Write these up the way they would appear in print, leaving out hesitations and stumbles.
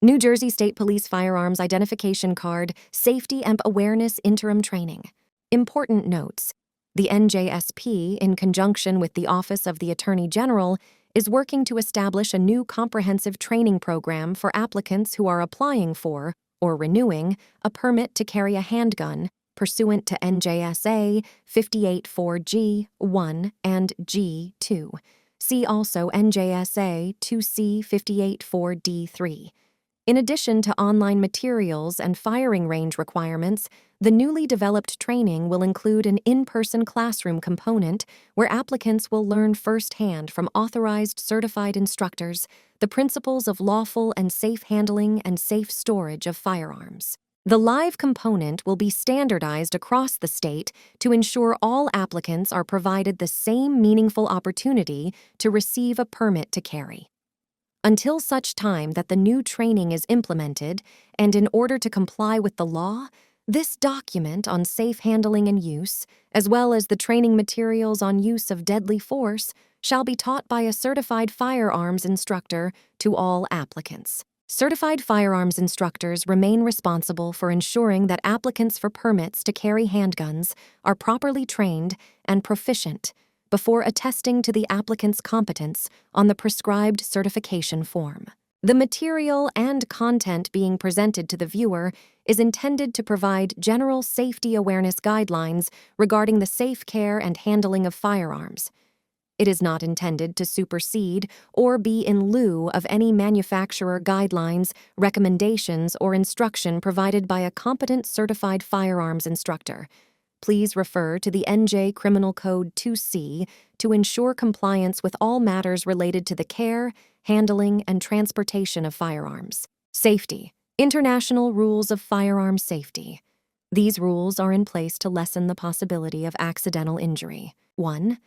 New Jersey State Police Firearms Identification Card, Safety and Awareness Interim Training. Important notes. The NJSP, in conjunction with the Office of the Attorney General, is working to establish a new comprehensive training program for applicants who are applying for, or renewing, a permit to carry a handgun, pursuant to NJSA 584G1 and G2. See also NJSA 2C 584D3. In addition to online materials and firing range requirements, the newly developed training will include an in-person classroom component where applicants will learn firsthand from authorized certified instructors the principles of lawful and safe handling and safe storage of firearms. The live component will be standardized across the state to ensure all applicants are provided the same meaningful opportunity to receive a permit to carry. Until such time that the new training is implemented, and in order to comply with the law, this document on safe handling and use, as well as the training materials on use of deadly force, shall be taught by a certified firearms instructor to all applicants. Certified firearms instructors remain responsible for ensuring that applicants for permits to carry handguns are properly trained and proficient before attesting to the applicant's competence on the prescribed certification form. The material and content being presented to the viewer is intended to provide general safety awareness guidelines regarding the safe care and handling of firearms. It is not intended to supersede or be in lieu of any manufacturer guidelines, recommendations, or instruction provided by a competent certified firearms instructor. Please refer to the NJ Criminal Code 2C to ensure compliance with all matters related to the care, handling, and transportation of firearms. Safety. International Rules of Firearm Safety. These rules are in place to lessen the possibility of accidental injury. 1.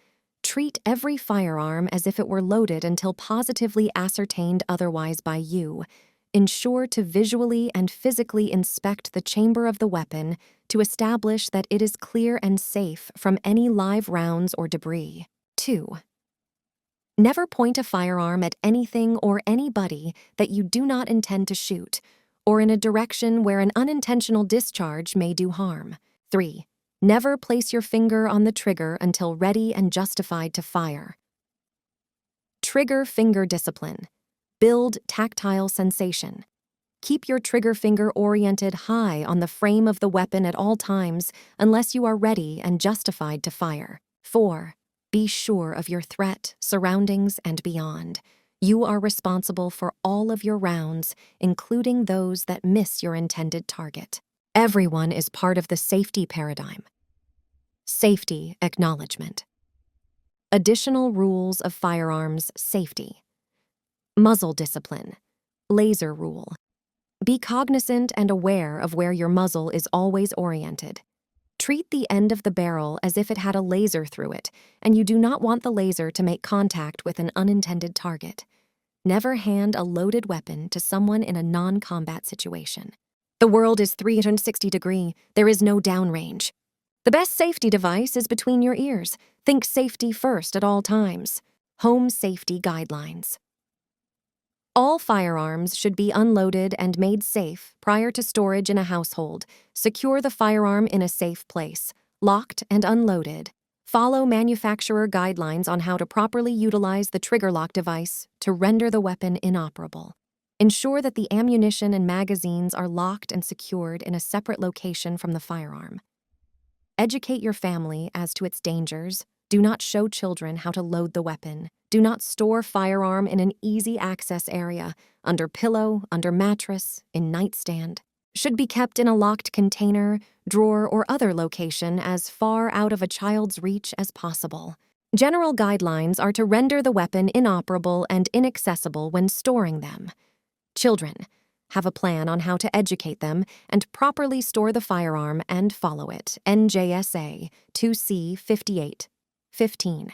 Treat every firearm as if it were loaded until positively ascertained otherwise by you. Ensure to visually and physically inspect the chamber of the weapon to establish that it is clear and safe from any live rounds or debris. 2. Never point a firearm at anything or anybody that you do not intend to shoot, or in a direction where an unintentional discharge may do harm. 3. Never place your finger on the trigger until ready and justified to fire. Trigger finger discipline. Build tactile sensation. Keep your trigger finger oriented high on the frame of the weapon at all times unless you are ready and justified to fire. 4. Be sure of your threat, surroundings, and beyond. You are responsible for all of your rounds, including those that miss your intended target. Everyone is part of the safety paradigm. Safety acknowledgement. Additional rules of firearms safety. Muzzle discipline. Laser rule. Be cognizant and aware of where your muzzle is always oriented. Treat the end of the barrel as if it had a laser through it, and you do not want the laser to make contact with an unintended target. Never hand a loaded weapon to someone in a non-combat situation. The world is 360-degree. There is no downrange. The best safety device is between your ears. Think safety first at all times. Home safety guidelines. All firearms should be unloaded and made safe prior to storage in a household. Secure the firearm in a safe place, locked and unloaded. Follow manufacturer guidelines on how to properly utilize the trigger lock device to render the weapon inoperable. Ensure that the ammunition and magazines are locked and secured in a separate location from the firearm. Educate your family as to its dangers. Do not show children how to load the weapon. Do not store firearm in an easy access area, under pillow, under mattress, in nightstand. Should be kept in a locked container, drawer, or other location as far out of a child's reach as possible. General guidelines are to render the weapon inoperable and inaccessible when storing them. Children, have a plan on how to educate them and properly store the firearm and follow it. NJSA 2C 58-15.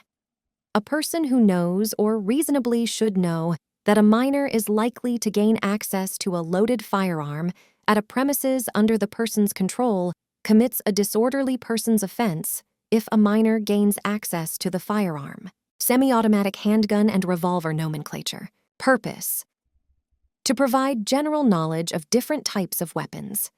A person who knows or reasonably should know that a minor is likely to gain access to a loaded firearm at a premises under the person's control commits a disorderly person's offense if a minor gains access to the firearm. Semi-automatic handgun and revolver nomenclature. Purpose. To provide general knowledge of different types of weapons,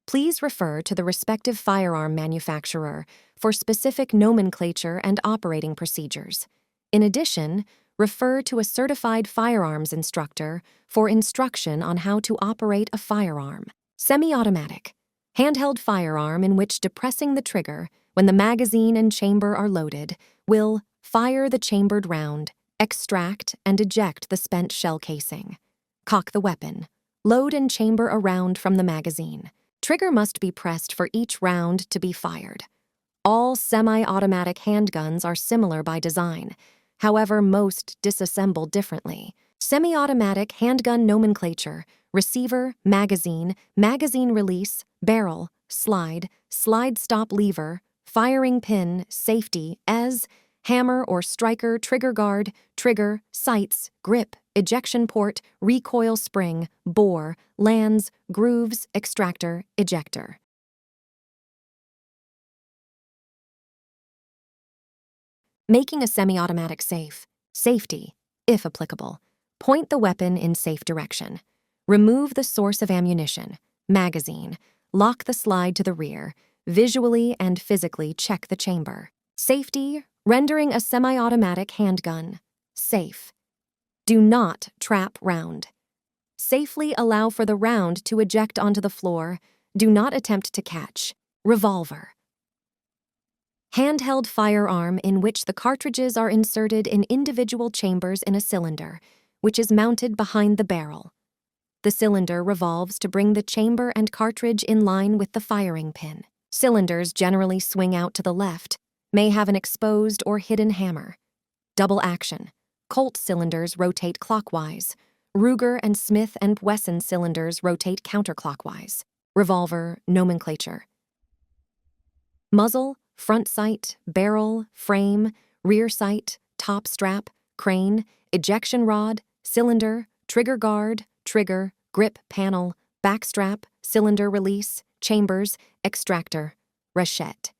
please refer to the respective firearm manufacturer for specific nomenclature and operating procedures. In addition, refer to a certified firearms instructor for instruction on how to operate a firearm. Semi-automatic, handheld firearm in which depressing the trigger when the magazine and chamber are loaded will fire the chambered round, extract and eject the spent shell casing. Cock the weapon. Load and chamber a round from the magazine. Trigger must be pressed for each round to be fired. All semi-automatic handguns are similar by design. However, most disassemble differently. Semi-automatic handgun nomenclature: receiver, magazine, magazine release, barrel, slide, slide stop lever, firing pin, safety, hammer or striker, trigger guard, trigger, sights, grip, ejection port, recoil spring, bore, lands, grooves, extractor, ejector. Making a semi-automatic safe. Safety, if applicable. Point the weapon in safe direction. Remove the source of ammunition, magazine. Lock the slide to the rear. Visually and physically check the chamber. Safety, rendering a semi-automatic handgun safe. Do not trap round. Safely allow for the round to eject onto the floor. Do not attempt to catch. Revolver. Handheld firearm in which the cartridges are inserted in individual chambers in a cylinder, which is mounted behind the barrel. The cylinder revolves to bring the chamber and cartridge in line with the firing pin. Cylinders generally swing out to the left, may have an exposed or hidden hammer. Double action. Colt cylinders rotate clockwise. Ruger and Smith & Wesson cylinders rotate counterclockwise. Revolver nomenclature. Muzzle, front sight, barrel, frame, rear sight, top strap, crane, ejection rod, cylinder, trigger guard, trigger, grip panel, backstrap, cylinder release, chambers, extractor, rachette.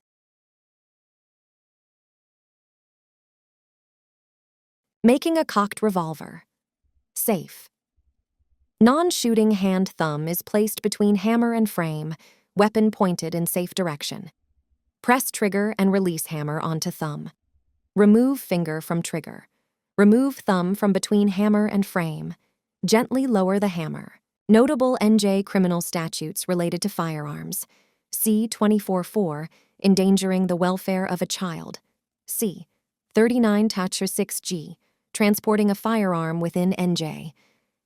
Making a cocked revolver. Safe. Non-shooting hand thumb is placed between hammer and frame, weapon pointed in safe direction. Press trigger and release hammer onto thumb. Remove finger from trigger. Remove thumb from between hammer and frame. Gently lower the hammer. Notable NJ criminal statutes related to firearms. C-24-4, endangering the welfare of a child. C. 39-6G, transporting a firearm within NJ.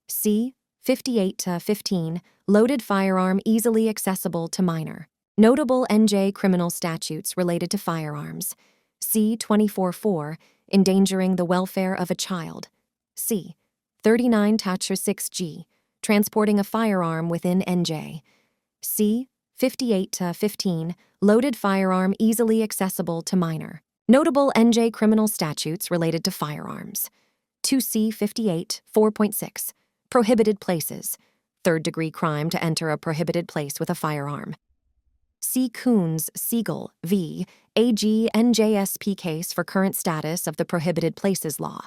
C. 58-15, loaded firearm easily accessible to minor. Notable NJ criminal statutes related to firearms. C-24-4, endangering the welfare of a child. C. 39-6G, transporting a firearm within NJ. C. 58-15, loaded firearm easily accessible to minor. Notable NJ criminal statutes related to firearms. 2C-58, 4.6, prohibited places. Third-degree crime to enter a prohibited place with a firearm. C. Coons, Siegel, v. AG NJSP case for current status of the Prohibited Places Law.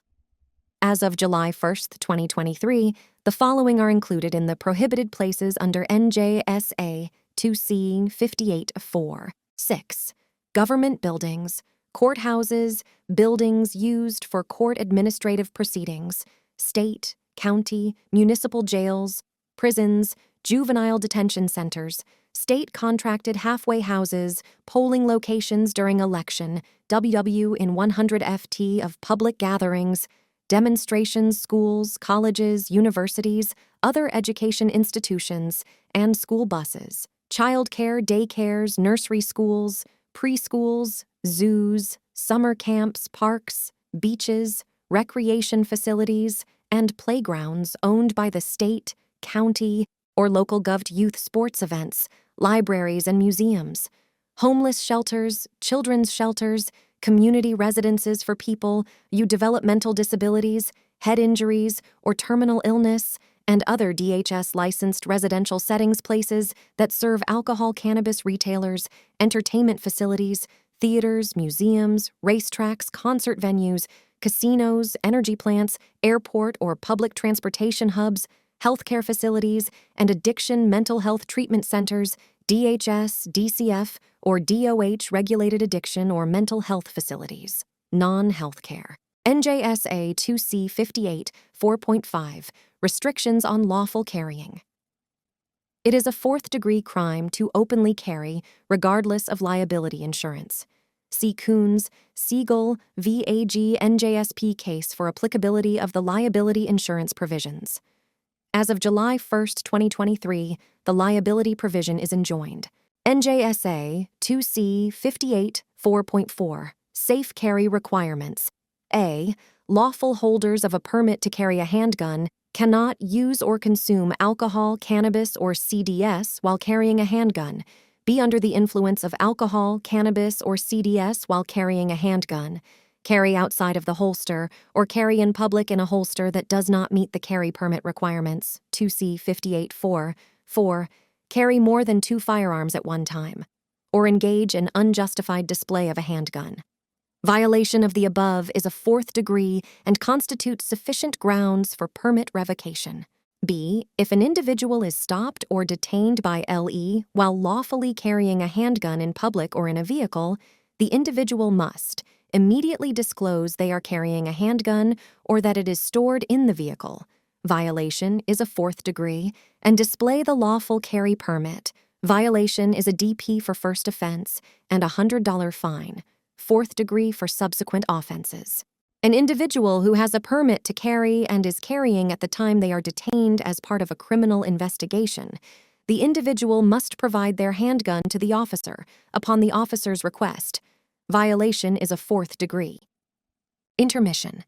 As of July 1, 2023, the following are included in the prohibited places under NJSA 2C-58-4. Government buildings, courthouses, buildings used for court administrative proceedings, state, county, municipal jails, prisons, juvenile detention centers, state-contracted halfway houses, polling locations during election, WW in 100 FT of public gatherings, demonstrations, schools, colleges, universities, other education institutions, and school buses, childcare, daycares, nursery schools, preschools, zoos, summer camps, parks, beaches, recreation facilities, and playgrounds owned by the state, county, or local govt youth sports events, libraries and museums, homeless shelters, children's shelters, community residences for people with developmental disabilities, head injuries, or terminal illness, and other DHS-licensed residential settings, places that serve alcohol, cannabis retailers, entertainment facilities, theaters, museums, racetracks, concert venues, casinos, energy plants, airport or public transportation hubs, healthcare facilities, and addiction mental health treatment centers, DHS, DCF, or DOH regulated addiction or mental health facilities. Non-healthcare. NJSA 2C58 4.5 Restrictions on lawful carrying. It is a fourth-degree crime to openly carry, regardless of liability insurance. See Coons, Siegel, VAG NJSP case for applicability of the liability insurance provisions. As of July 1, 2023, the liability provision is enjoined. NJSA 2C 58 4.4 Safe Carry Requirements. A. Lawful holders of a permit to carry a handgun cannot use or consume alcohol, cannabis, or CDS while carrying a handgun, be under the influence of alcohol, cannabis, or CDS while carrying a handgun, carry outside of the holster, or carry in public in a holster that does not meet the carry permit requirements, 2C 58.4, 4, carry more than 2 firearms at one time, or engage in unjustified display of a handgun. Violation of the above is a fourth degree and constitutes sufficient grounds for permit revocation. B. If an individual is stopped or detained by LE while lawfully carrying a handgun in public or in a vehicle, the individual must immediately disclose they are carrying a handgun or that it is stored in the vehicle. Violation is a fourth degree, and display the lawful carry permit. Violation is a DP for first offense and a $100 fine. Fourth degree for subsequent offenses. An individual who has a permit to carry and is carrying at the time they are detained as part of a criminal investigation, the individual must provide their handgun to the officer upon the officer's request. Violation is a fourth degree. Intermission.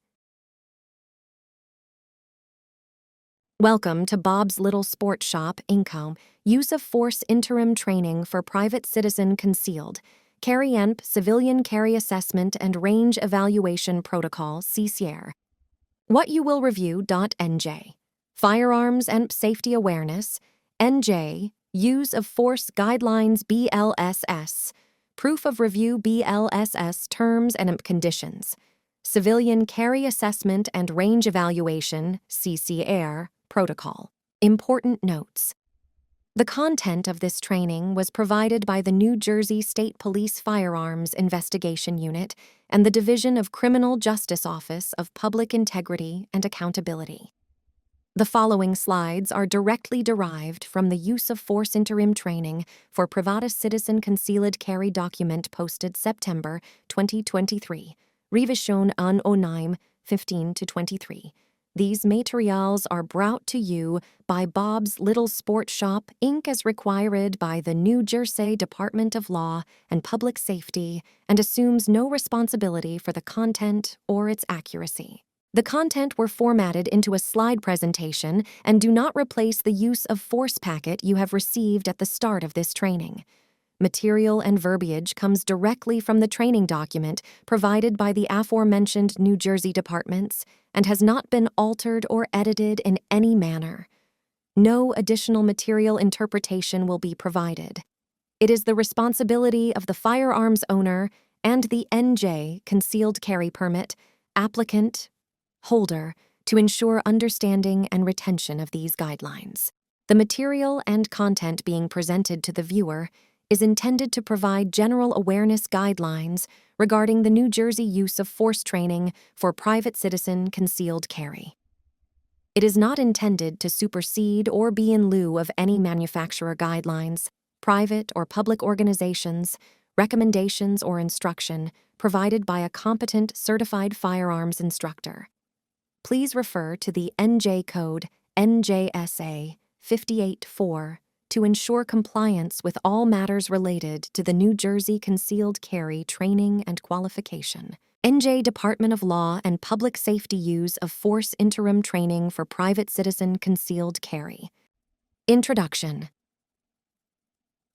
Welcome to Bob's Little Sport Shop, Inc. Use of Force Interim Training for Private Citizen Concealed. Carry EMP, Civilian Carry Assessment and Range Evaluation Protocol, CCARE. What you will review. NJ. Firearms and Safety Awareness. NJ. Use of Force Guidelines, BLSS. Proof of Review, BLSS Terms and Conditions. Civilian Carry Assessment and Range Evaluation, CCARE, Protocol. Important notes. The content of this training was provided by the New Jersey State Police Firearms Investigation Unit and the Division of Criminal Justice Office of Public Integrity and Accountability. The following slides are directly derived from the Use of Force Interim Training for Private Citizen Concealed Carry document posted September 2023, Revision an Onaim 15-23. These materials are brought to you by Bob's Little Sport Shop, Inc. as required by the New Jersey Department of Law and Public Safety and assumes no responsibility for the content or its accuracy. The content were formatted into a slide presentation and do not replace the use of force packet you have received at the start of this training. Material and verbiage comes directly from the training document provided by the aforementioned New Jersey departments and has not been altered or edited in any manner. No additional material interpretation will be provided. It is the responsibility of the firearms owner and the NJ concealed carry permit applicant holder to ensure understanding and retention of these guidelines. The material and content being presented to the viewer is intended to provide general awareness guidelines regarding the New Jersey use of force training for private citizen concealed carry. It is not intended to supersede or be in lieu of any manufacturer guidelines, private or public organizations, recommendations, or instruction provided by a competent certified firearms instructor. Please refer to the NJ Code NJSA 58.4 to ensure compliance with all matters related to the New Jersey Concealed Carry Training and Qualification. NJ Department of Law and Public Safety Use of Force Interim Training for Private Citizen Concealed Carry. Introduction.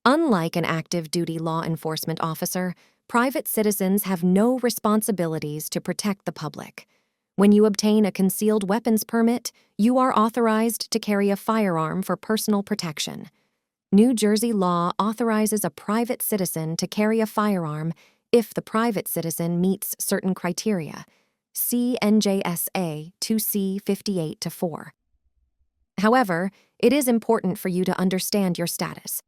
Unlike an active duty law enforcement officer, private citizens have no responsibilities to protect the public. When you obtain a concealed weapons permit, you are authorized to carry a firearm for personal protection. New Jersey law authorizes a private citizen to carry a firearm if the private citizen meets certain criteria. See NJSA 2C 58-4. However, it is important for you to understand your status.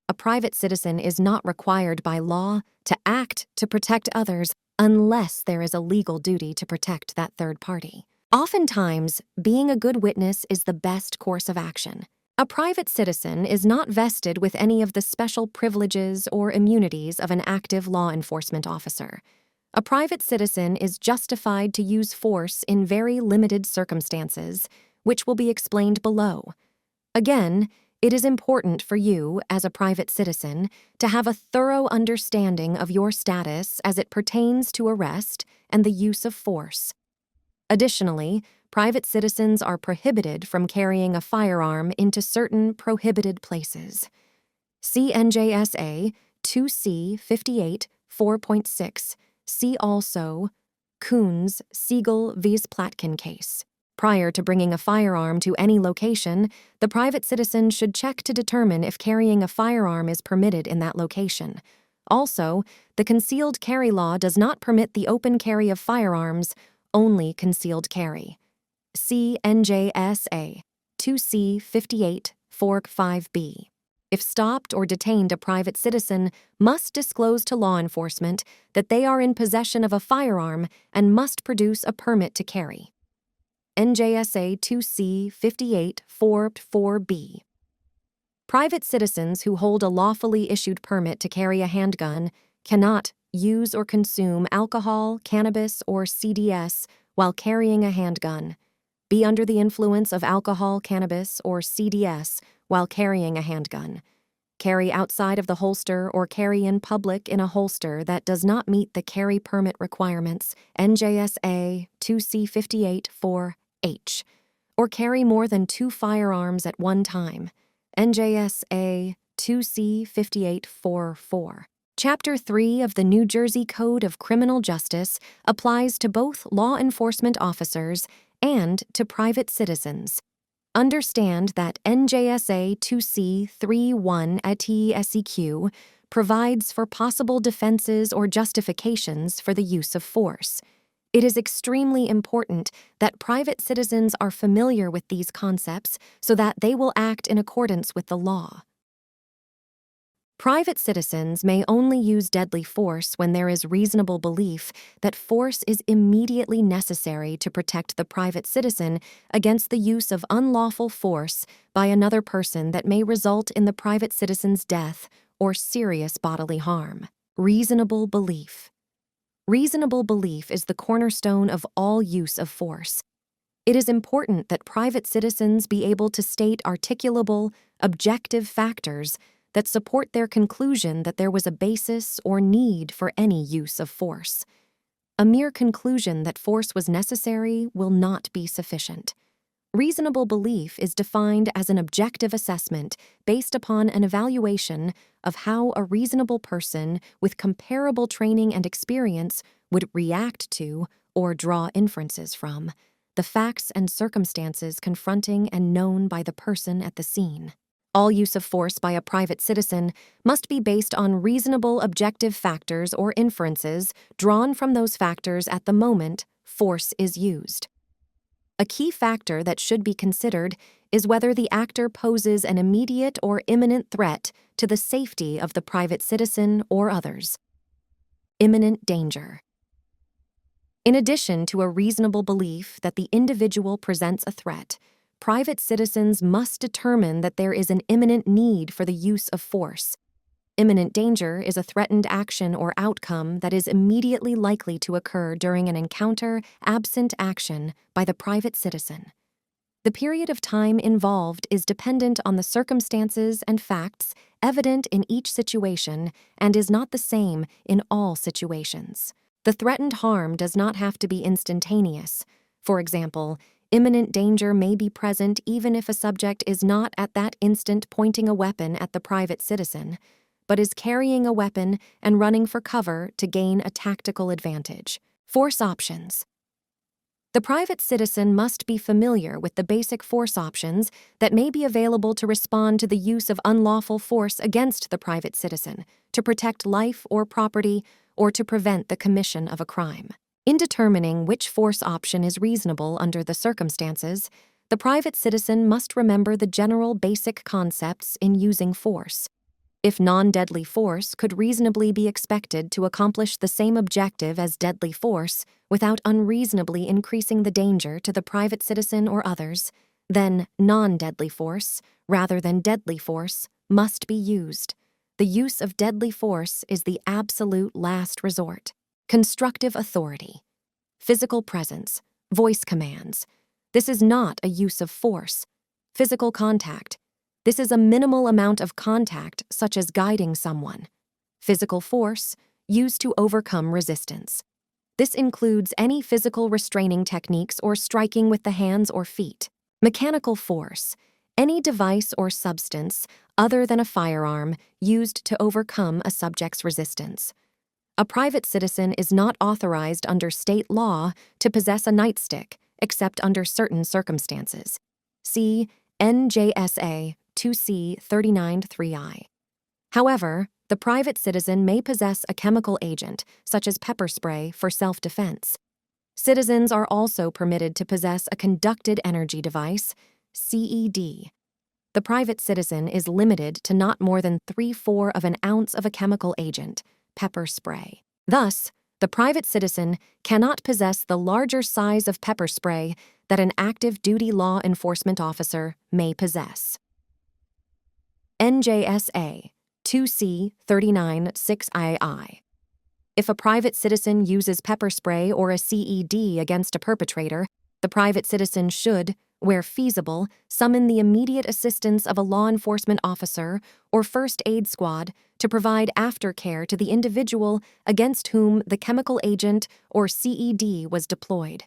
A private citizen is not required by law to act to protect others unless there is a legal duty to protect that third party. Oftentimes, being a good witness is the best course of action. A private citizen is not vested with any of the special privileges or immunities of an active law enforcement officer. A private citizen is justified to use force in very limited circumstances, which will be explained below. Again, it is important for you, as a private citizen, to have a thorough understanding of your status as it pertains to arrest and the use of force. Additionally, private citizens are prohibited from carrying a firearm into certain prohibited places. See NJSA 2C 58 4.6. See also Coons Siegel vs. Platkin case. Prior to bringing a firearm to any location, the private citizen should check to determine if carrying a firearm is permitted in that location. Also, the concealed carry law does not permit the open carry of firearms, only concealed carry. See NJSA 2C 58 4.5b. If stopped or detained, a private citizen must disclose to law enforcement that they are in possession of a firearm and must produce a permit to carry. NJSA 2C 58 4.4b. Private citizens who hold a lawfully issued permit to carry a handgun cannot use or consume alcohol, cannabis, or CDS while carrying a handgun, be under the influence of alcohol, cannabis, or CDS while carrying a handgun, carry outside of the holster or carry in public in a holster that does not meet the carry permit requirements, NJSA 2C 58 4H, or carry more than 2 firearms at one time, NJSA 2C 58 4.4. Chapter 3 of the New Jersey Code of Criminal Justice applies to both law enforcement officers and to private citizens. Understand that NJSA 2C 3.1 ATSEQ provides for possible defenses or justifications for the use of force. It is extremely important that private citizens are familiar with these concepts so that they will act in accordance with the law. Private citizens may only use deadly force when there is reasonable belief that force is immediately necessary to protect the private citizen against the use of unlawful force by another person that may result in the private citizen's death or serious bodily harm. Reasonable belief. Reasonable belief is the cornerstone of all use of force. It is important that private citizens be able to state articulable, objective factors that support their conclusion that there was a basis or need for any use of force. A mere conclusion that force was necessary will not be sufficient. Reasonable belief is defined as an objective assessment based upon an evaluation of how a reasonable person with comparable training and experience would react to or draw inferences from the facts and circumstances confronting and known by the person at the scene. All use of force by a private citizen must be based on reasonable objective factors or inferences drawn from those factors at the moment force is used. A key factor that should be considered is whether the actor poses an immediate or imminent threat to the safety of the private citizen or others. Imminent danger. In addition to a reasonable belief that the individual presents a threat, private citizens must determine that there is an imminent need for the use of force. Imminent danger is a threatened action or outcome that is immediately likely to occur during an encounter absent action by the private citizen. The period of time involved is dependent on the circumstances and facts evident in each situation and is not the same in all situations. The threatened harm does not have to be instantaneous. For example, imminent danger may be present even if a subject is not at that instant pointing a weapon at the private citizen, but is carrying a weapon and running for cover to gain a tactical advantage. Force options. The private citizen must be familiar with the basic force options that may be available to respond to the use of unlawful force against the private citizen, to protect life or property, or to prevent the commission of a crime. In determining which force option is reasonable under the circumstances, the private citizen must remember the general basic concepts in using force. If non-deadly force could reasonably be expected to accomplish the same objective as deadly force without unreasonably increasing the danger to the private citizen or others, then non-deadly force, rather than deadly force, must be used. The use of deadly force is the absolute last resort. Constructive authority. Physical presence. Voice commands. This is not a use of force. Physical contact. This is a minimal amount of contact, such as guiding someone. Physical force, used to overcome resistance. This includes any physical restraining techniques or striking with the hands or feet. Mechanical force, any device or substance other than a firearm used to overcome a subject's resistance. A private citizen is not authorized under state law to possess a nightstick, except under certain circumstances. See NJSA 2C 39-3I. However, the private citizen may possess a chemical agent, such as pepper spray, for self-defense. Citizens are also permitted to possess a conducted energy device, CED. The private citizen is limited to not more than 3/4 of an ounce of a chemical agent, pepper spray. Thus, the private citizen cannot possess the larger size of pepper spray that an active duty law enforcement officer may possess. NJSA 2C 39-6II. If a private citizen uses pepper spray or a CED against a perpetrator, the private citizen should, where feasible, summon the immediate assistance of a law enforcement officer or first aid squad to provide aftercare to the individual against whom the chemical agent or CED was deployed.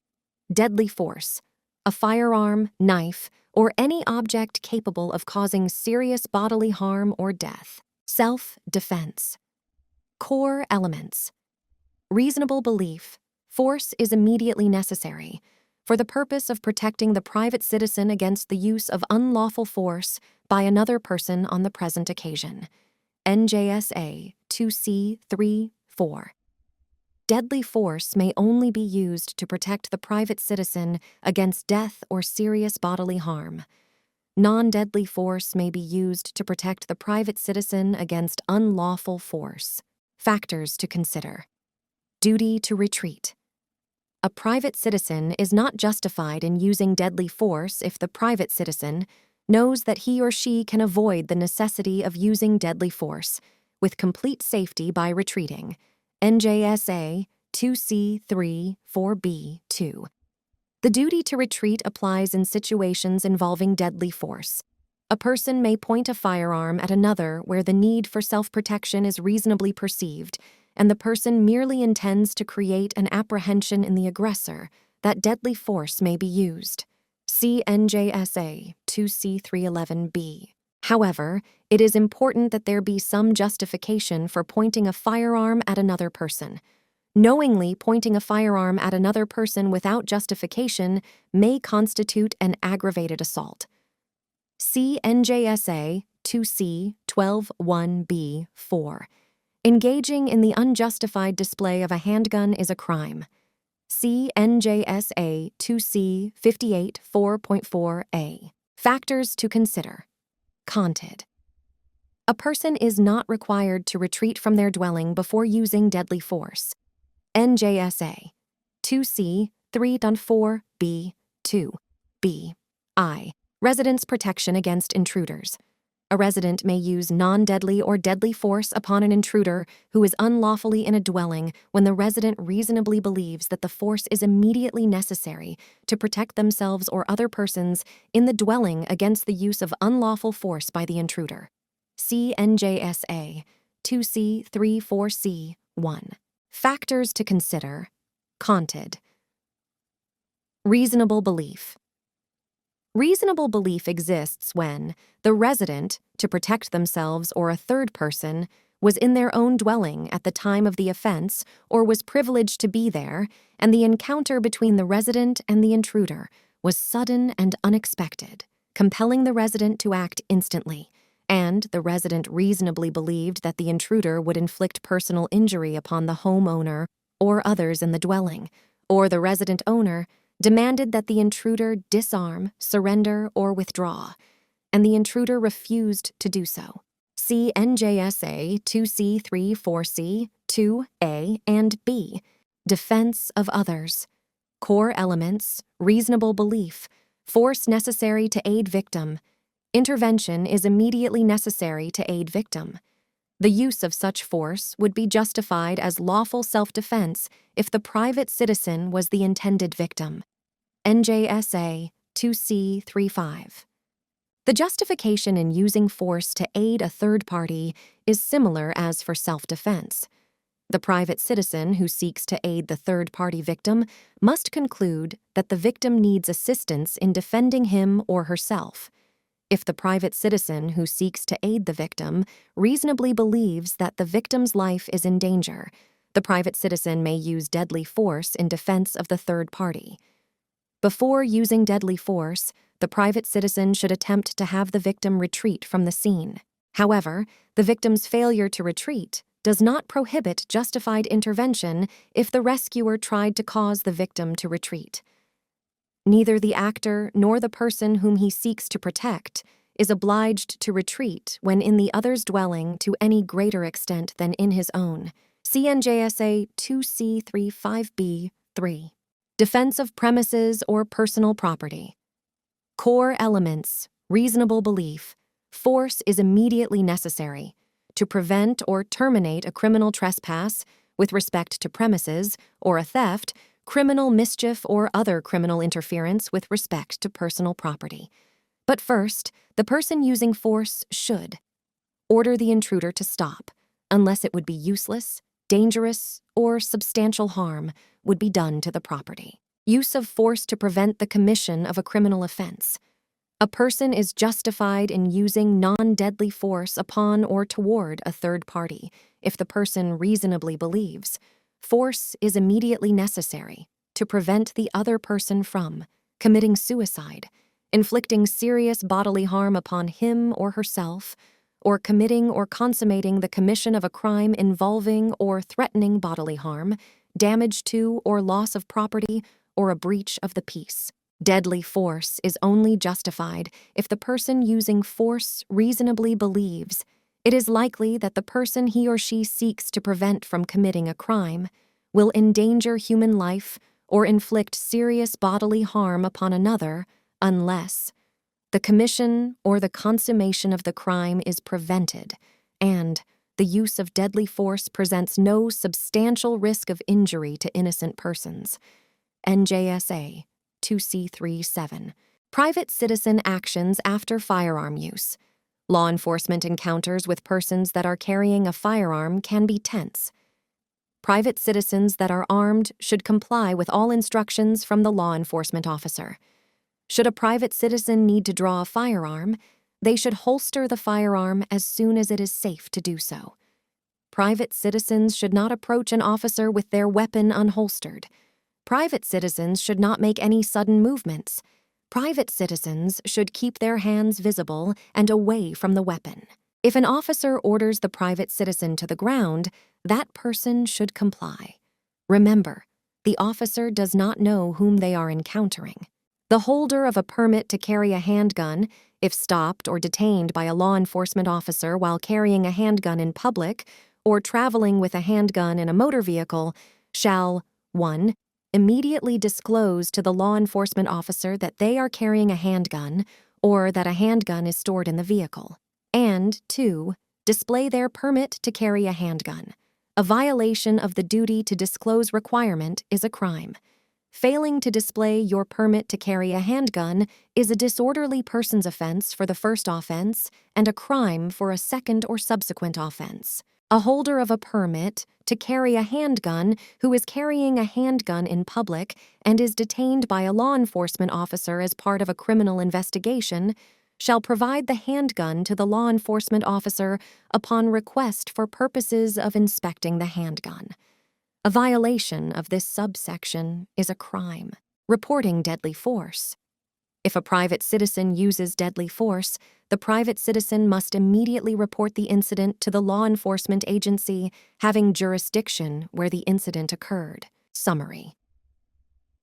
Deadly force. A firearm, knife, or any object capable of causing serious bodily harm or death. Self-defense. Core elements. Reasonable belief. Force is immediately necessary for the purpose of protecting the private citizen against the use of unlawful force by another person on the present occasion. NJSA 2C 3-4. Deadly force may only be used to protect the private citizen against death or serious bodily harm. Non-deadly force may be used to protect the private citizen against unlawful force. Factors to consider. Duty to retreat. A private citizen is not justified in using deadly force if the private citizen knows that he or she can avoid the necessity of using deadly force with complete safety by retreating. NJSA 2C 3-4B2. The duty to retreat applies in situations involving deadly force. A person may point a firearm at another where the need for self-protection is reasonably perceived, and the person merely intends to create an apprehension in the aggressor that deadly force may be used. See NJSA 2C 311B. However, it is important that there be some justification for pointing a firearm at another person. Knowingly pointing a firearm at another person without justification may constitute an aggravated assault. See NJSA 2C 12-1B4. Engaging in the unjustified display of a handgun is a crime. See NJSA 2C 58-4.4a. Factors to consider. Conted. A person is not required to retreat from their dwelling before using deadly force. NJSA 2C 3-4B2b. Residence protection against intruders. A resident may use non-deadly or deadly force upon an intruder who is unlawfully in a dwelling when the resident reasonably believes that the force is immediately necessary to protect themselves or other persons in the dwelling against the use of unlawful force by the intruder. See NJSA 2C 3-4C1. Factors to consider. Conted. Reasonable belief. Reasonable belief exists when the resident, to protect themselves or a third person, was in their own dwelling at the time of the offense or was privileged to be there, and the encounter between the resident and the intruder was sudden and unexpected, compelling the resident to act instantly, and the resident reasonably believed that the intruder would inflict personal injury upon the homeowner or others in the dwelling, or the resident owner demanded that the intruder disarm, surrender, or withdraw, and the intruder refused to do so. See NJSA 2C34C 2A and B. Defense of others. Core elements: reasonable belief, force necessary to aid victim. Intervention is immediately necessary to aid victim. The use of such force would be justified as lawful self-defense if the private citizen was the intended victim. NJSA 2C35. The justification in using force to aid a third party is similar as for self-defense. The private citizen who seeks to aid the third-party victim must conclude that the victim needs assistance in defending him or herself. If the private citizen who seeks to aid the victim reasonably believes that the victim's life is in danger, the private citizen may use deadly force in defense of the third party. Before using deadly force, the private citizen should attempt to have the victim retreat from the scene. However, the victim's failure to retreat does not prohibit justified intervention if the rescuer tried to cause the victim to retreat. Neither the actor nor the person whom he seeks to protect is obliged to retreat when in the other's dwelling to any greater extent than in his own. CNJSA 2C35B 3. Defense of premises or personal property. Core elements: reasonable belief. Force is immediately necessary to prevent or terminate a criminal trespass with respect to premises, or a theft, criminal mischief, or other criminal interference with respect to personal property. But first, the person using force should order the intruder to stop, unless it would be useless, dangerous, or substantial harm would be done to the property. Use of force to prevent the commission of a criminal offense. A person is justified in using non-deadly force upon or toward a third party if the person reasonably believes force is immediately necessary to prevent the other person from committing suicide, inflicting serious bodily harm upon him or herself, or committing or consummating the commission of a crime involving or threatening bodily harm, damage to or loss of property, or a breach of the peace. Deadly force is only justified if the person using force reasonably believes it is likely that the person he or she seeks to prevent from committing a crime will endanger human life or inflict serious bodily harm upon another unless the commission or the consummation of the crime is prevented and the use of deadly force presents no substantial risk of injury to innocent persons. NJSA 2C37. Private citizen actions after firearm use. Law enforcement encounters with persons that are carrying a firearm can be tense. Private citizens that are armed should comply with all instructions from the law enforcement officer. Should a private citizen need to draw a firearm, they should holster the firearm as soon as it is safe to do so. Private citizens should not approach an officer with their weapon unholstered. Private citizens should not make any sudden movements. Private citizens should keep their hands visible and away from the weapon. If an officer orders the private citizen to the ground, that person should comply. Remember, the officer does not know whom they are encountering. The holder of a permit to carry a handgun, if stopped or detained by a law enforcement officer while carrying a handgun in public or traveling with a handgun in a motor vehicle, shall 1. Immediately disclose to the law enforcement officer that they are carrying a handgun or that a handgun is stored in the vehicle, and 2. Display their permit to carry a handgun. A violation of the duty to disclose requirement is a crime. Failing to display your permit to carry a handgun is a disorderly person's offense for the first offense and a crime for a second or subsequent offense. A holder of a permit to carry a handgun who is carrying a handgun in public and is detained by a law enforcement officer as part of a criminal investigation shall provide the handgun to the law enforcement officer upon request for purposes of inspecting the handgun. A violation of this subsection is a crime. Reporting deadly force. If a private citizen uses deadly force, the private citizen must immediately report the incident to the law enforcement agency having jurisdiction where the incident occurred. Summary.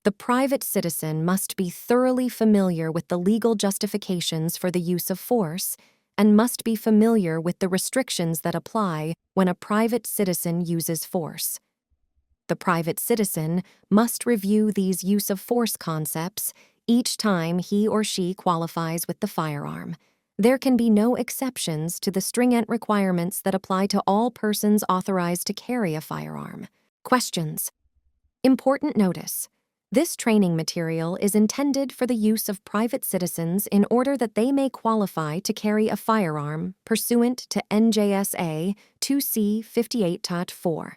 The private citizen must be thoroughly familiar with the legal justifications for the use of force and must be familiar with the restrictions that apply when a private citizen uses force. The private citizen must review these use of force concepts each time he or she qualifies with the firearm. There can be no exceptions to the stringent requirements that apply to all persons authorized to carry a firearm. Questions. Important notice. This training material is intended for the use of private citizens in order that they may qualify to carry a firearm pursuant to NJSA 2C58.4.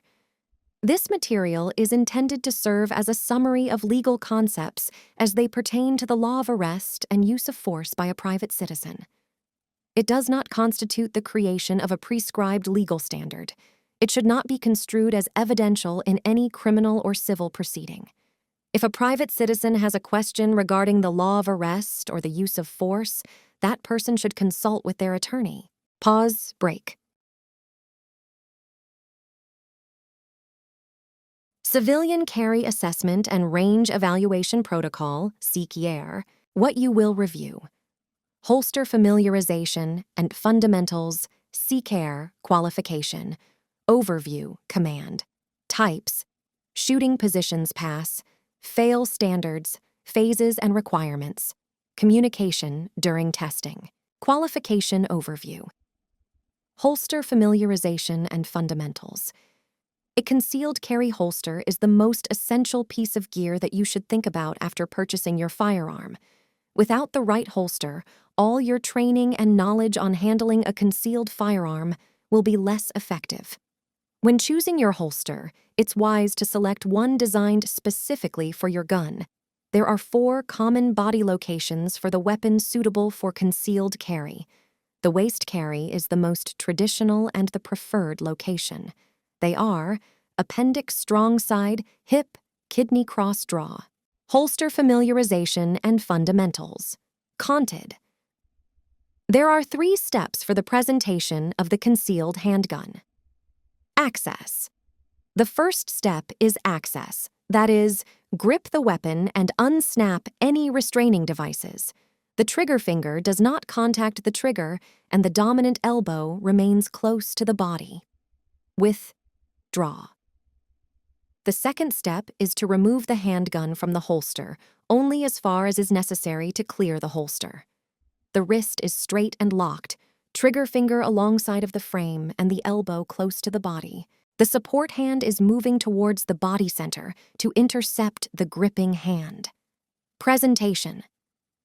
This material is intended to serve as a summary of legal concepts as they pertain to the law of arrest and use of force by a private citizen. It does not constitute the creation of a prescribed legal standard. It should not be construed as evidential in any criminal or civil proceeding. If a private citizen has a question regarding the law of arrest or the use of force, that person should consult with their attorney. Pause, break. Civilian Carry Assessment and Range Evaluation Protocol, CCARE, what you will review. Holster Familiarization and Fundamentals, CCARE, Qualification, Overview, Command, Types, Shooting Positions Pass, Fail Standards, Phases and Requirements, Communication during Testing, Qualification Overview. Holster Familiarization and Fundamentals. A concealed carry holster is the most essential piece of gear that you should think about after purchasing your firearm. Without the right holster, all your training and knowledge on handling a concealed firearm will be less effective. When choosing your holster, it's wise to select one designed specifically for your gun. There are 4 common body locations for the weapon suitable for concealed carry. The waist carry is the most traditional and the preferred location. They are appendix strong side, hip, kidney cross draw. Holster familiarization and fundamentals. Conted. There are 3 steps for the presentation of the concealed handgun. Access. The first step is access, that is, grip the weapon and unsnap any restraining devices. The trigger finger does not contact the trigger and the dominant elbow remains close to the body. Withdraw. The second step is to remove the handgun from the holster, only as far as is necessary to clear the holster. The wrist is straight and locked, trigger finger alongside of the frame and the elbow close to the body. The support hand is moving towards the body center to intercept the gripping hand. Presentation.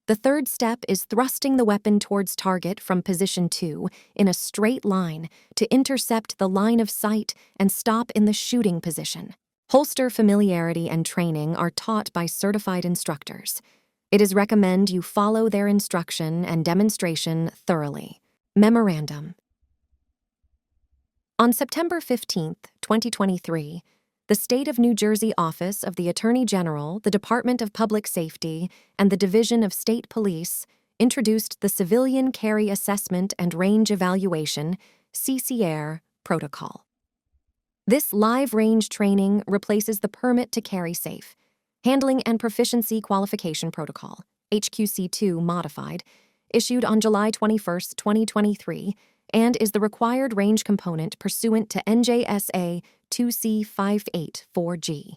The third step is thrusting the weapon towards target from position 2 in a straight line to intercept the line of sight and stop in the shooting position. Holster familiarity and training are taught by certified instructors. It is recommended you follow their instruction and demonstration thoroughly. Memorandum. On September 15, 2023, the State of New Jersey Office of the Attorney General, the Department of Public Safety, and the Division of State Police introduced the Civilian Carry Assessment and Range Evaluation, CCARE, protocol. This live range training replaces the Permit to Carry Safe, Handling and Proficiency Qualification Protocol, HQC2 modified, issued on July 21, 2023, and is the required range component pursuant to NJSA 2C584G.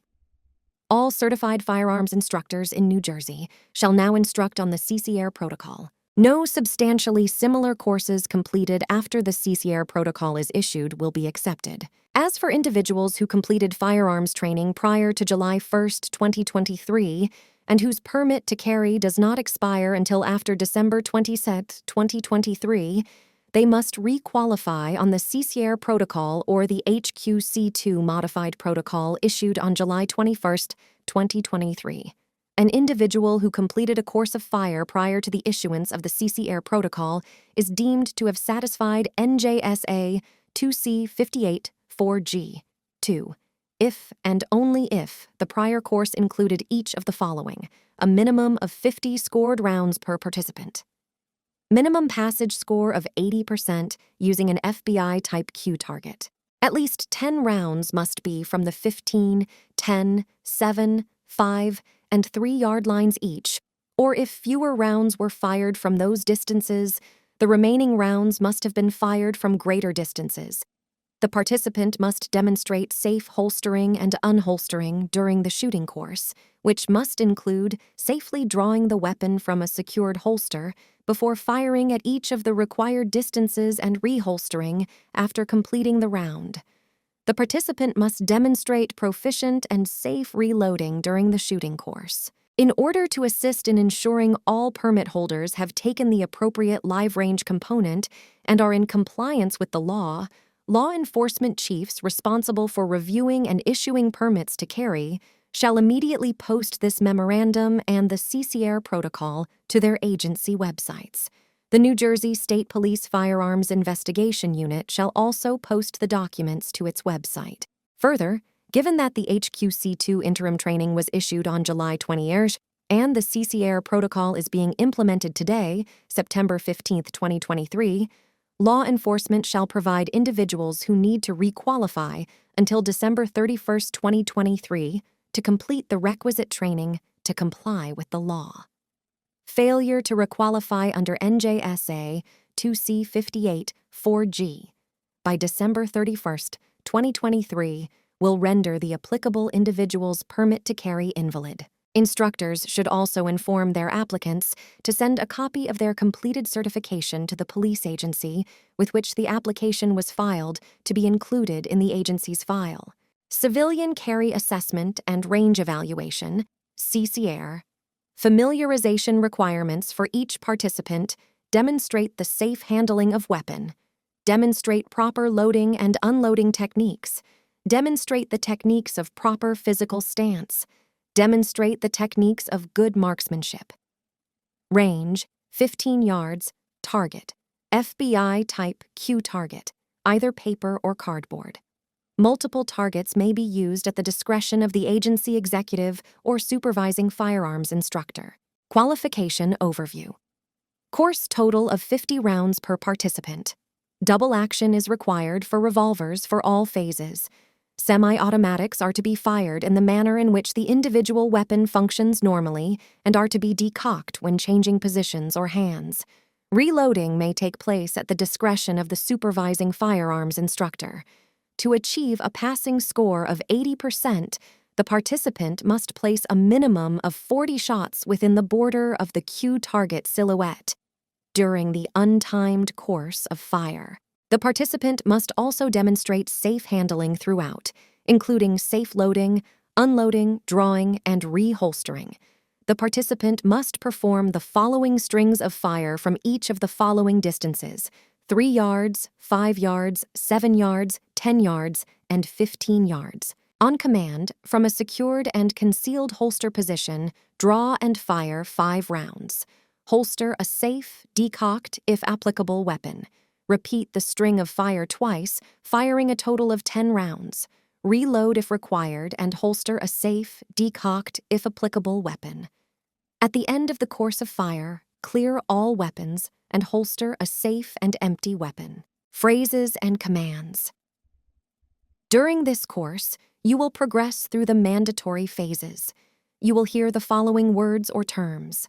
All certified firearms instructors in New Jersey shall now instruct on the CCARE protocol. No substantially similar courses completed after the CCARE protocol is issued will be accepted. As for individuals who completed firearms training prior to July 1, 2023, and whose permit to carry does not expire until after December 27, 2023, they must re-qualify on the CCARE protocol or the HQC2 modified protocol issued on July 21, 2023. An individual who completed a course of fire prior to the issuance of the CCARE protocol is deemed to have satisfied NJSA 2C58.4G. 2. If and only if the prior course included each of the following: a minimum of 50 scored rounds per participant. Minimum passage score of 80% using an FBI Type Q target. At least 10 rounds must be from the 15, 10, 7, 5, and 3-yard lines each, or if fewer rounds were fired from those distances, the remaining rounds must have been fired from greater distances. The participant must demonstrate safe holstering and unholstering during the shooting course, which must include safely drawing the weapon from a secured holster before firing at each of the required distances and reholstering after completing the round. The participant must demonstrate proficient and safe reloading during the shooting course. In order to assist in ensuring all permit holders have taken the appropriate live range component and are in compliance with the law enforcement chiefs responsible for reviewing and issuing permits to carry shall immediately post this memorandum and the CCARE protocol to their agency websites. The New Jersey State Police Firearms Investigation Unit shall also post the documents to its website. Further, given that the HQC2 interim training was issued on July 20th and the CCARE protocol is being implemented today, September 15, 2023, law enforcement shall provide individuals who need to requalify until December 31, 2023, to complete the requisite training to comply with the law. Failure to requalify under NJSA 2C58 4G by December 31, 2023, will render the applicable individual's permit to carry invalid. Instructors should also inform their applicants to send a copy of their completed certification to the police agency with which the application was filed to be included in the agency's file. Civilian Carry Assessment and Range Evaluation, CCARE. Familiarization requirements for each participant demonstrate the safe handling of weapon, demonstrate proper loading and unloading techniques, demonstrate the techniques of proper physical stance, demonstrate the techniques of good marksmanship. Range, 15 yards, target, FBI type Q target, either paper or cardboard. Multiple targets may be used at the discretion of the agency executive or supervising firearms instructor. Qualification overview. Course total of 50 rounds per participant. Double action is required for revolvers for all phases. Semi-automatics are to be fired in the manner in which the individual weapon functions normally and are to be decocked when changing positions or hands. Reloading may take place at the discretion of the supervising firearms instructor. To achieve a passing score of 80%, the participant must place a minimum of 40 shots within the border of the Q target silhouette during the untimed course of fire. The participant must also demonstrate safe handling throughout, including safe loading, unloading, drawing, and reholstering. The participant must perform the following strings of fire from each of the following distances: 3 yards, 5 yards, 7 yards, 10 yards, and 15 yards. On command, from a secured and concealed holster position, draw and fire 5 rounds. Holster a safe, decocked, if applicable, weapon. Repeat the string of fire twice, firing a total of 10 rounds. Reload if required and holster a safe, decocked, if applicable, weapon. At the end of the course of fire, clear all weapons and holster a safe and empty weapon. Phrases and commands. During this course, you will progress through the mandatory phases. You will hear the following words or terms.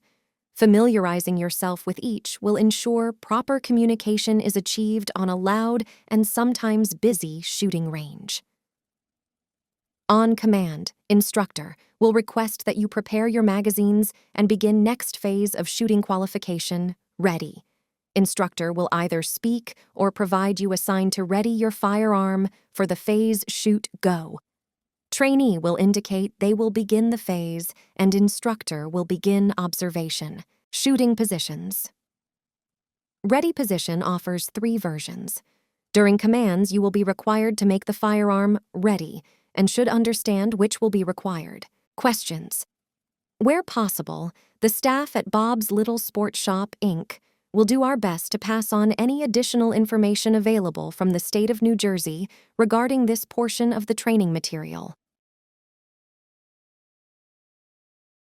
Familiarizing yourself with each will ensure proper communication is achieved on a loud and sometimes busy shooting range. On command, instructor will request that you prepare your magazines and begin next phase of shooting qualification, ready. Instructor will either speak or provide you a sign to ready your firearm for the phase shoot go. Trainee will indicate they will begin the phase and instructor will begin observation. Shooting positions. Ready position offers 3 versions. During commands, you will be required to make the firearm ready and should understand which will be required. Questions. Where possible, the staff at Bob's Little Sport Shop, Inc. will do our best to pass on any additional information available from the state of New Jersey regarding this portion of the training material.